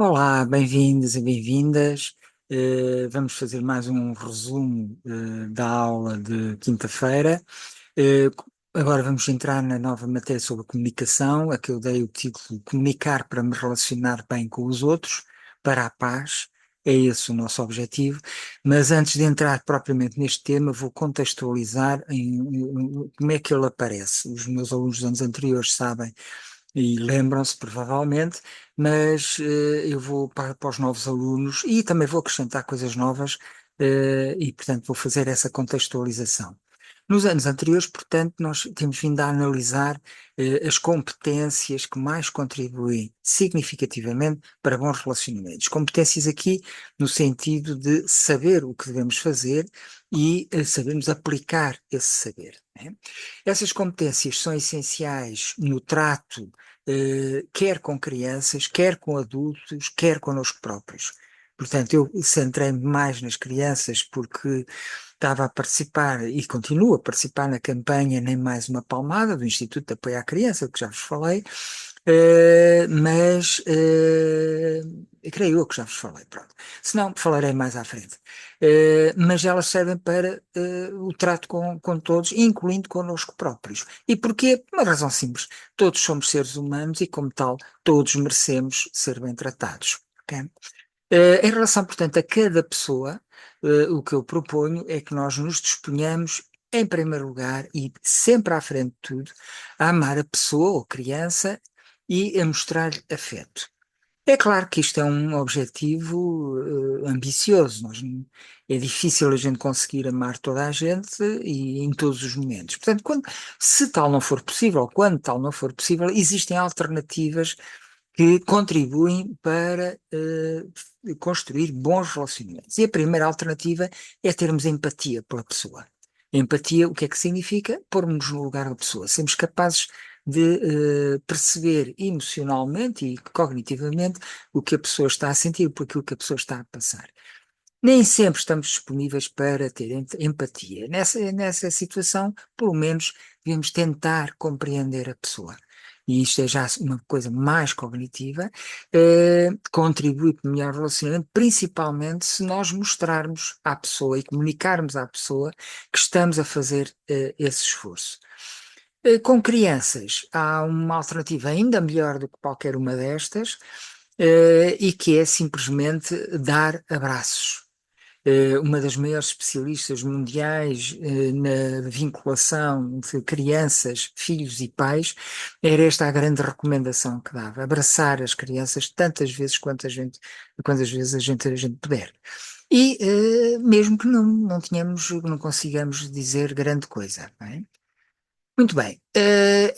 Olá, bem-vindos e bem-vindas. Vamos fazer mais um resumo da aula de quinta-feira. Eh, Agora vamos entrar na nova matéria sobre comunicação, a que eu dei o título Comunicar para me relacionar bem com os outros, para a paz. É esse o nosso objetivo. Mas antes de entrar propriamente neste tema, vou contextualizar como é que ele aparece. Os meus alunos dos anos anteriores sabem e lembram-se provavelmente, mas eu vou para os novos alunos e também vou acrescentar coisas novas, e, portanto, vou fazer essa contextualização. Nos anos anteriores, portanto, nós temos vindo a analisar as competências que mais contribuem significativamente para bons relacionamentos. Competências aqui no sentido de saber o que devemos fazer e sabermos aplicar esse saber, né? Essas competências são essenciais no trato, quer com crianças, quer com adultos, quer connosco próprios. Portanto, eu centrei-me mais nas crianças porque estava a participar e continuo a participar na campanha Nem Mais Uma Palmada do Instituto de Apoio à Criança, que já vos falei, mas creio eu que já vos falei, pronto. Se não, falarei mais à frente. Mas elas servem para o trato com todos, incluindo connosco próprios. E porquê? Por uma razão simples. Todos somos seres humanos e, como tal, todos merecemos ser bem tratados. Ok? Em relação, portanto, a cada pessoa, o que eu proponho é que nós nos disponhamos, em primeiro lugar e sempre à frente de tudo, a amar a pessoa ou criança e a mostrar afeto. É claro que isto é um objetivo, ambicioso. É difícil a gente conseguir amar toda a gente e em todos os momentos. Portanto, se tal não for possível, quando tal não for possível, existem alternativas que contribuem para construir bons relacionamentos. E a primeira alternativa é termos empatia pela pessoa. Empatia, o que é que significa? Pormos-nos no lugar da pessoa, sermos capazes de perceber emocionalmente e cognitivamente o que a pessoa está a sentir, por aquilo que a pessoa está a passar. Nem sempre estamos disponíveis para ter empatia. Nessa situação, pelo menos, devemos tentar compreender a pessoa. E isto é já uma coisa mais cognitiva, contribui para o melhor relacionamento, principalmente se nós mostrarmos à pessoa e comunicarmos à pessoa que estamos a fazer esse esforço. Com crianças, há uma alternativa ainda melhor do que qualquer uma destas, e que é simplesmente dar abraços. Uma das maiores especialistas mundiais na vinculação de crianças, filhos e pais, era esta a grande recomendação que dava: abraçar as crianças tantas vezes quantas vezes a gente puder. E mesmo que não tenhamos, não consigamos dizer grande coisa, não é? Muito bem.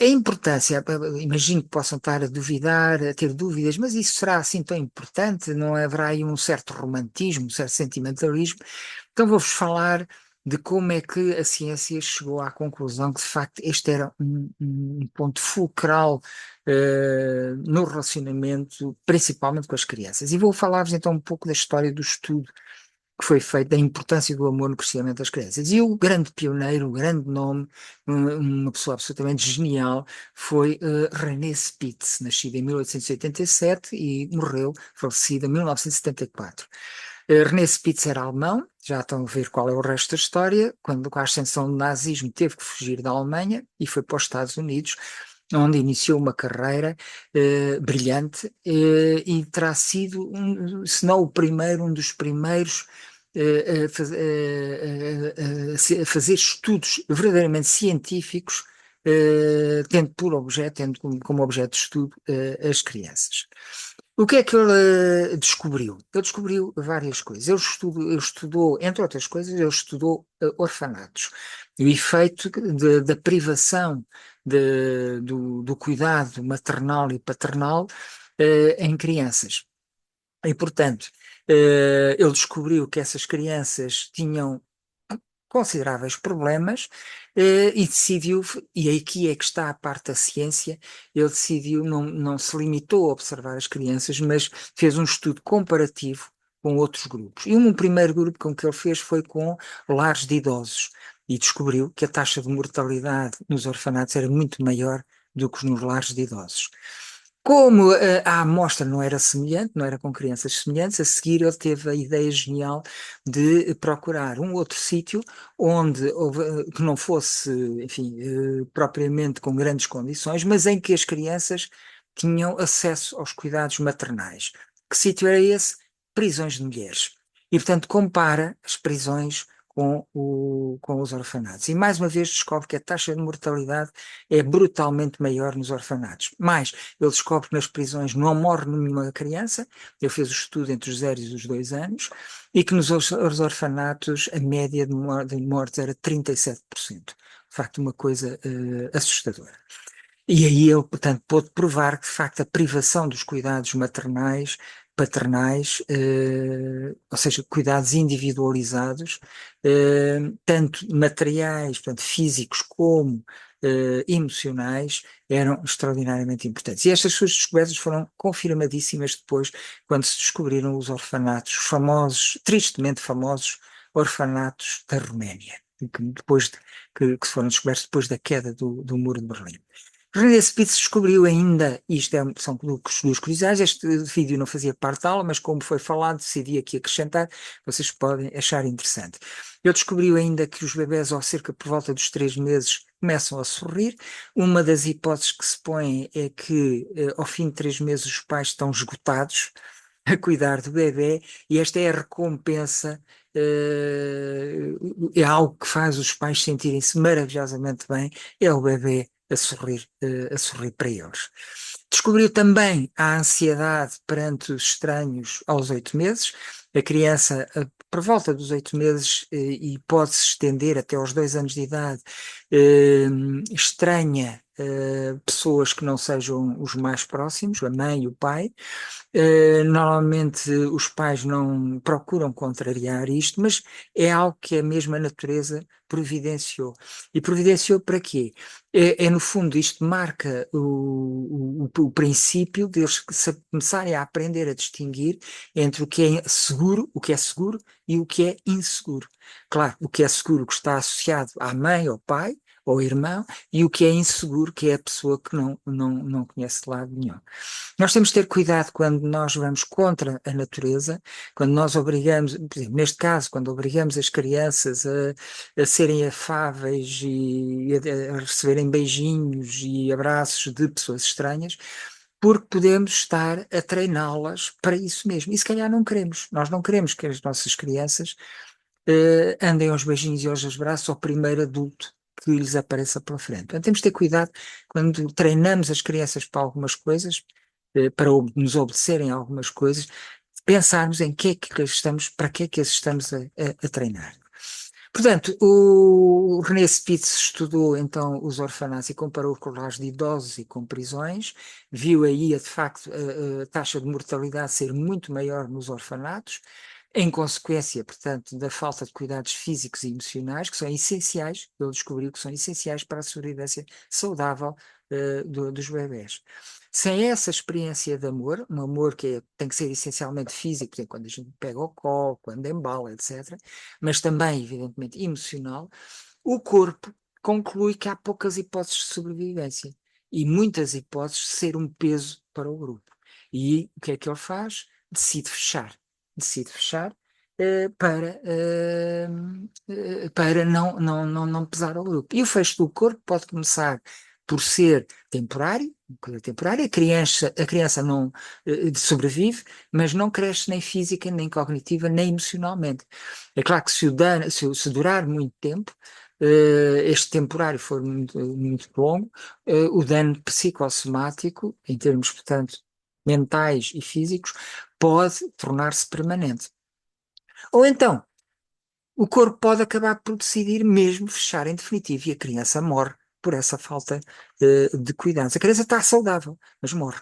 A importância, imagino que possam estar a duvidar, a ter dúvidas, mas isso será assim tão importante? Não haverá aí um certo romantismo, um certo sentimentalismo? Então vou-vos falar de como é que a ciência chegou à conclusão que, de facto, este era um ponto fulcral no relacionamento, principalmente com as crianças. E vou falar-vos então um pouco da história do estudo que foi feito da importância do amor no crescimento das crianças. E o grande pioneiro, o grande nome, uma pessoa absolutamente genial, foi René Spitz, nascido em 1887 e morreu, falecido em 1974. René Spitz era alemão, já estão a ver qual é o resto da história. Quando com a ascensão do nazismo teve que fugir da Alemanha e foi para os Estados Unidos, onde iniciou uma carreira brilhante, e terá sido, se não o primeiro, um dos primeiros a fazer estudos verdadeiramente científicos, tendo como objeto de estudo as crianças. O que é que ele descobriu? Ele descobriu várias coisas. Ele estudou, entre outras coisas, ele estudou orfanatos. O efeito da privação do cuidado maternal e paternal em crianças. E, portanto, ele descobriu que essas crianças tinham consideráveis problemas, e decidiu, e aqui é que está a parte da ciência, ele decidiu, não se limitou a observar as crianças, mas fez um estudo comparativo com outros grupos. E um primeiro grupo com que ele fez foi com lares de idosos, e descobriu que a taxa de mortalidade nos orfanatos era muito maior do que nos lares de idosos. Como a amostra não era semelhante, não era com crianças semelhantes, a seguir ele teve a ideia genial de procurar um outro sítio que não fosse, enfim, propriamente com grandes condições, mas em que as crianças tinham acesso aos cuidados maternais. Que sítio era esse? Prisões de mulheres. E, portanto, compara as prisões com os orfanatos. E, mais uma vez, descobre que a taxa de mortalidade é brutalmente maior nos orfanatos. Mais, ele descobre que nas prisões não morre nenhuma criança, ele fez o estudo entre os 0 e os 2 anos, e que nos orfanatos a média de mortes era 37%. De facto, uma coisa assustadora. E aí ele, portanto, pôde provar que, de facto, a privação dos cuidados maternais, paternais, ou seja, cuidados individualizados, tanto materiais, portanto, físicos, como emocionais, eram extraordinariamente importantes. E estas suas descobertas foram confirmadíssimas depois, quando se descobriram os orfanatos, os famosos, tristemente famosos, orfanatos da Roménia, que foram descobertos depois da queda do Muro de Berlim. René Spitz descobriu ainda, são duas curiosidades, este vídeo não fazia parte da aula, mas como foi falado, decidi aqui acrescentar, vocês podem achar interessante. Ele descobriu ainda que os bebés, ao cerca por volta dos 3 meses, começam a sorrir. Uma das hipóteses que se põe é que, ao fim de 3 meses, os pais estão esgotados a cuidar do bebê, e esta é a recompensa, é algo que faz os pais sentirem-se maravilhosamente bem, é o bebê a sorrir para eles. Descobriu também a ansiedade perante os estranhos aos 8 meses. A criança, por volta dos 8 meses, e pode-se estender até aos 2 anos de idade, estranha pessoas que não sejam os mais próximos, a mãe e o pai. Normalmente os pais não procuram contrariar isto, mas é algo que a mesma natureza providenciou. E providenciou para quê? No fundo, isto marca o princípio deles começarem a aprender a distinguir entre o que é seguro e o que é inseguro. Claro, o que é seguro que está associado à mãe, ao pai, ao irmão, e o que é inseguro, que é a pessoa que não conhece de lado nenhum. Nós temos de ter cuidado quando nós vamos contra a natureza, quando nós obrigamos, por exemplo, neste caso, quando obrigamos as crianças a serem afáveis e a receberem beijinhos e abraços de pessoas estranhas, porque podemos estar a treiná-las para isso mesmo. E se calhar não queremos. Nós não queremos que as nossas crianças andem aos beijinhos e aos abraços ao primeiro adulto que lhes apareça pela frente. Portanto, temos de ter cuidado quando treinamos as crianças para algumas coisas, para nos obedecerem a algumas coisas, pensarmos em que é que estamos, para que é que as estamos a treinar. Portanto, o René Spitz estudou então os orfanatos e comparou com os de idosos e com prisões, viu aí de facto a taxa de mortalidade ser muito maior nos orfanatos, em consequência, portanto, da falta de cuidados físicos e emocionais, que são essenciais, ele descobriu que são essenciais para a sobrevivência saudável dos bebés. Sem essa experiência de amor, um amor que tem que ser essencialmente físico, por exemplo, quando a gente pega o colo, quando embala, etc., mas também, evidentemente, emocional, o corpo conclui que há poucas hipóteses de sobrevivência e muitas hipóteses de ser um peso para o grupo. E o que é que ele faz? Decide fechar para não pesar ao grupo. E o fecho do corpo pode começar por ser temporário, coisa temporária, a criança não sobrevive, mas não cresce nem física, nem cognitiva, nem emocionalmente. É claro que se durar muito tempo, este temporário for muito longo, o dano psicossomático, em termos, portanto, mentais e físicos, pode tornar-se permanente. Ou então, o corpo pode acabar por decidir mesmo fechar em definitivo e a criança morre por essa falta de cuidados. A criança está saudável, mas morre.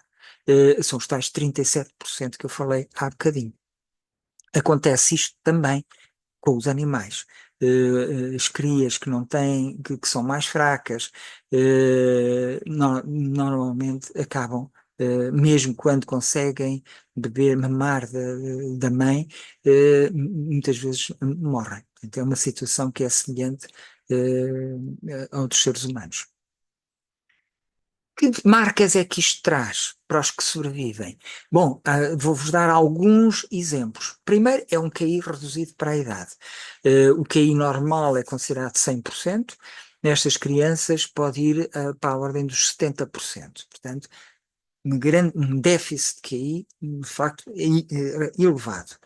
São os tais 37% que eu falei há bocadinho. Acontece isto também com os animais. As crias que não têm, que são mais fracas, normalmente acabam, mesmo quando conseguem beber, mamar da mãe, muitas vezes morrem. Então é uma situação que é semelhante, ao dos seres humanos. Que marcas é que isto traz para os que sobrevivem? Bom, vou-vos dar alguns exemplos. Primeiro, é um QI reduzido para a idade. O QI normal é considerado 100%. Nestas crianças pode ir para a ordem dos 70%. Portanto, um déficit de QI, de facto, elevado.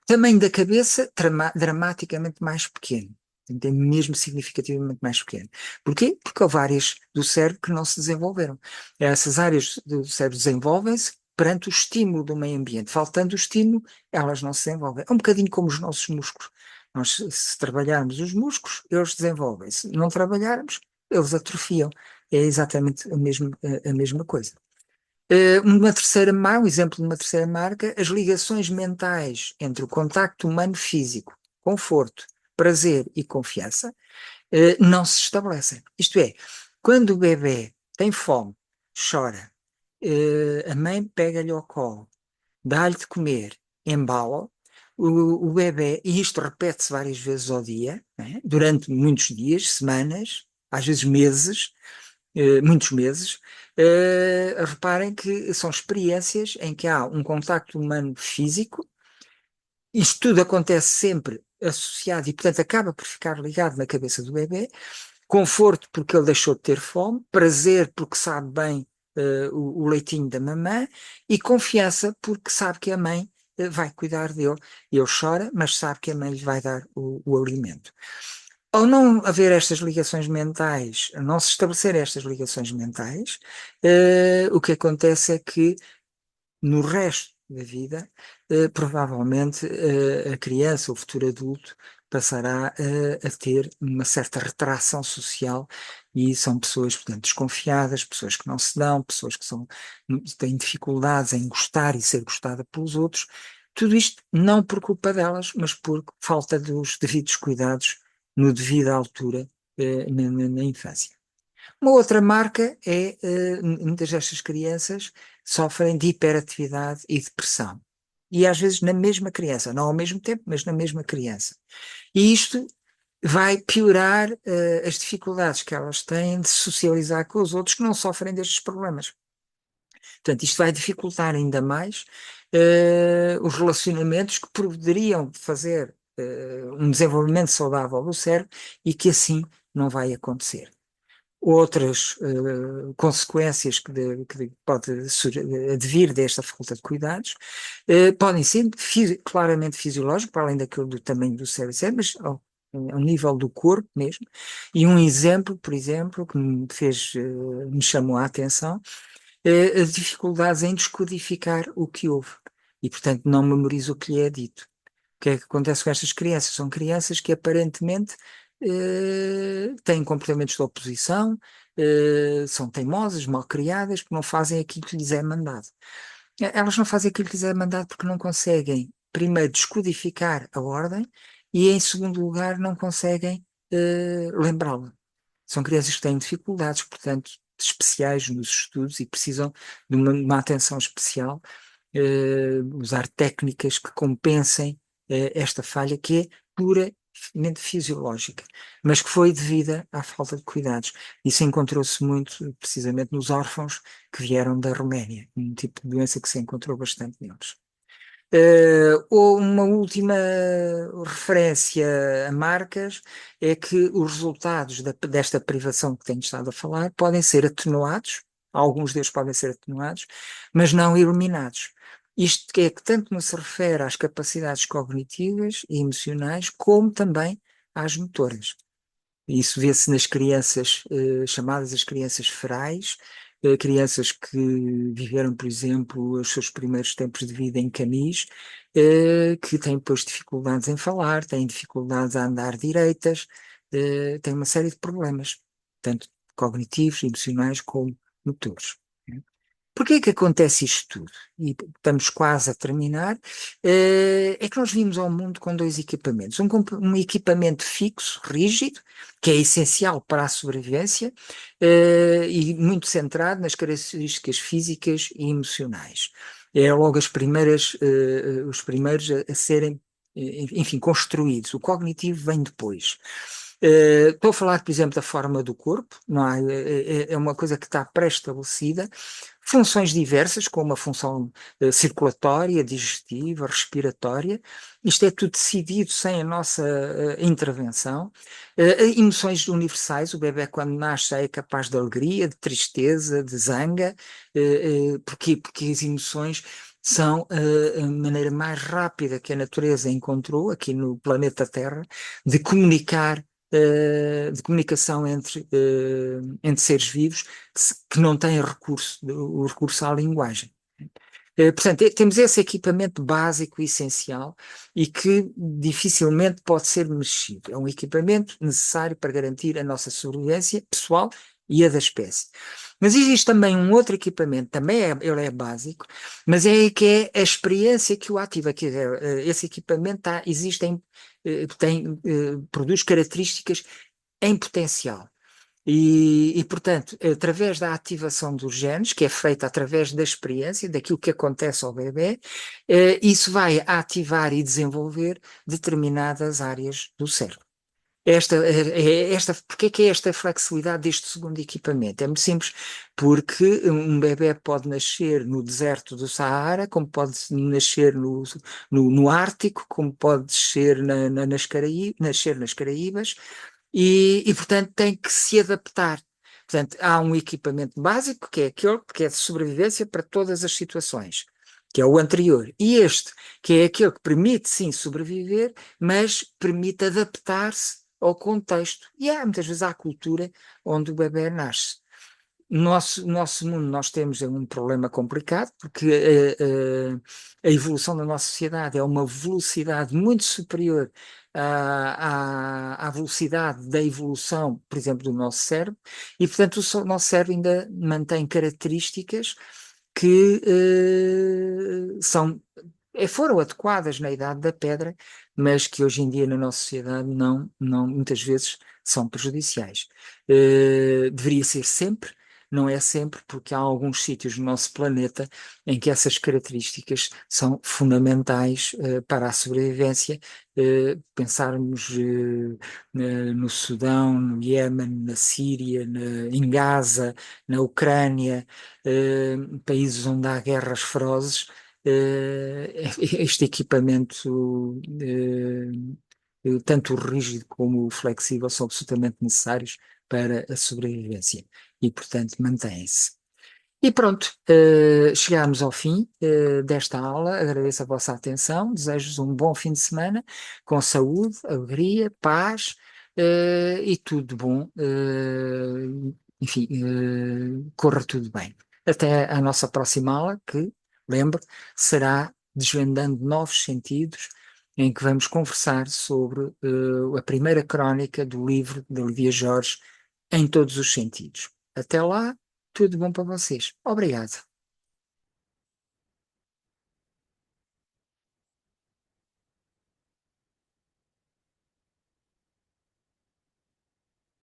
Tamanho da cabeça, dramaticamente mais pequeno. É mesmo significativamente mais pequeno. Porquê? Porque houve áreas do cérebro que não se desenvolveram. Essas áreas do cérebro desenvolvem-se perante o estímulo do meio ambiente. Faltando o estímulo, elas não se desenvolvem. É um bocadinho como os nossos músculos. Nós, se trabalharmos os músculos, eles desenvolvem-se. Se não trabalharmos, eles atrofiam. É exatamente a mesma coisa. Um exemplo de uma terceira marca, as ligações mentais entre o contacto humano físico, conforto, prazer e confiança, não se estabelecem. Isto é, quando o bebê tem fome, chora, a mãe pega-lhe ao colo, dá-lhe de comer, embala, o bebê, e isto repete-se várias vezes ao dia, né, durante muitos dias, semanas, às vezes meses, muitos meses, reparem que são experiências em que há um contacto humano físico. Isto tudo acontece sempre associado e, portanto, acaba por ficar ligado na cabeça do bebê. Conforto porque ele deixou de ter fome, prazer porque sabe bem o leitinho da mamã e confiança porque sabe que a mãe vai cuidar dele. Ele chora, mas sabe que a mãe lhe vai dar o alimento. Ao não haver estas ligações mentais, não se estabelecer estas ligações mentais, o que acontece é que no resto da vida, provavelmente a criança, o futuro adulto, passará a ter uma certa retração social e são pessoas, portanto, desconfiadas, pessoas que não se dão, pessoas que têm dificuldades em gostar e ser gostada pelos outros. Tudo isto não por culpa delas, mas por falta dos devidos cuidados no devida altura, na infância. Uma outra marca é, muitas destas crianças sofrem de hiperatividade e depressão. E às vezes na mesma criança, não ao mesmo tempo, mas na mesma criança. E isto vai piorar, as dificuldades que elas têm de socializar com os outros que não sofrem destes problemas. Portanto, isto vai dificultar ainda mais, os relacionamentos que poderiam fazer, um desenvolvimento saudável do cérebro e que assim não vai acontecer. Outras consequências que pode advir desta falta de cuidados podem ser claramente fisiológicos, para além daquilo do tamanho do cérebro, mas ao nível do corpo mesmo. E um exemplo, por exemplo, que me chamou a atenção, as dificuldades em descodificar o que houve. E, portanto, não memoriza o que lhe é dito. O que é que acontece com estas crianças? São crianças que aparentemente têm comportamentos de oposição, são teimosas, mal criadas, que não fazem aquilo que lhes é mandado. Elas não fazem aquilo que lhes é mandado porque não conseguem, primeiro, descodificar a ordem e, em segundo lugar, não conseguem lembrá-la. São crianças que têm dificuldades, portanto, especiais nos estudos e precisam de uma atenção especial, usar técnicas que compensem esta falha que é puramente fisiológica, mas que foi devida à falta de cuidados. Isso encontrou-se muito precisamente nos órfãos que vieram da Roménia, um tipo de doença que se encontrou bastante neles. Ou uma última referência a marcas é que os resultados desta privação que tenho estado a falar podem ser atenuados, alguns deles podem ser atenuados, mas não eliminados. Isto é que tanto se refere às capacidades cognitivas e emocionais, como também às motoras. Isso vê-se nas crianças, chamadas as crianças ferais, crianças que viveram, por exemplo, os seus primeiros tempos de vida em canis, que têm depois dificuldades em falar, têm dificuldades a andar direitas, têm uma série de problemas, tanto cognitivos, emocionais, como motores. Porquê que acontece isto tudo? E estamos quase a terminar. É que nós vimos ao mundo com dois equipamentos. Um equipamento fixo, rígido, que é essencial para a sobrevivência, e muito centrado nas características físicas e emocionais. É logo os primeiros a serem, enfim, construídos. O cognitivo vem depois. Estou a falar, por exemplo, da forma do corpo, não é? É uma coisa que está pré-estabelecida. Funções diversas, como a função circulatória, digestiva, respiratória. Isto é tudo decidido sem a nossa intervenção. Emoções universais, o bebé quando nasce já é capaz de alegria, de tristeza, de zanga. Porquê? Porque as emoções são a maneira mais rápida que a natureza encontrou aqui no planeta Terra de comunicar, de comunicação entre seres vivos que não têm o recurso à linguagem. Portanto, temos esse equipamento básico e essencial e que dificilmente pode ser mexido. É um equipamento necessário para garantir a nossa sobrevivência pessoal e a da espécie. Mas existe também um outro equipamento, ele é básico, mas é que é a experiência que o ativa. Que esse equipamento produz características em potencial. Portanto, através da ativação dos genes, que é feita através da experiência, daquilo que acontece ao bebê, isso vai ativar e desenvolver determinadas áreas do cérebro. Porque é que é esta flexibilidade deste segundo equipamento? É muito simples, porque um bebé pode nascer no deserto do Saara, como pode nascer no Ártico, como pode nascer nascer nas Caraíbas, portanto, tem que se adaptar. Portanto, há um equipamento básico, que é aquele que é de sobrevivência para todas as situações, que é o anterior. E este, que é aquele que permite, sim, sobreviver, mas permite adaptar-se ao contexto e muitas vezes à cultura onde o bebê nasce. No nosso mundo nós temos um problema complicado, porque a evolução da nossa sociedade é uma velocidade muito superior à velocidade da evolução, por exemplo, do nosso cérebro, e portanto nosso cérebro ainda mantém características que foram adequadas na Idade da Pedra, mas que hoje em dia na nossa sociedade muitas vezes são prejudiciais. Deveria ser sempre, não é sempre, porque há alguns sítios no nosso planeta em que essas características são fundamentais para a sobrevivência. Pensarmos no Sudão, no Iémen, na Síria, em Gaza, na Ucrânia, países onde há guerras ferozes. Este equipamento, tanto o rígido como o flexível, são absolutamente necessários para a sobrevivência e, portanto, mantém-se. E pronto, chegámos ao fim desta aula. Agradeço a vossa atenção, desejo-vos um bom fim de semana, com saúde, alegria, paz e tudo de bom. Enfim, corra tudo bem. Até a nossa próxima aula, que, lembro, será desvendando novos sentidos, em que vamos conversar sobre a primeira crónica do livro de Olivia Jorge, em todos os sentidos. Até lá, tudo bom para vocês. Obrigado.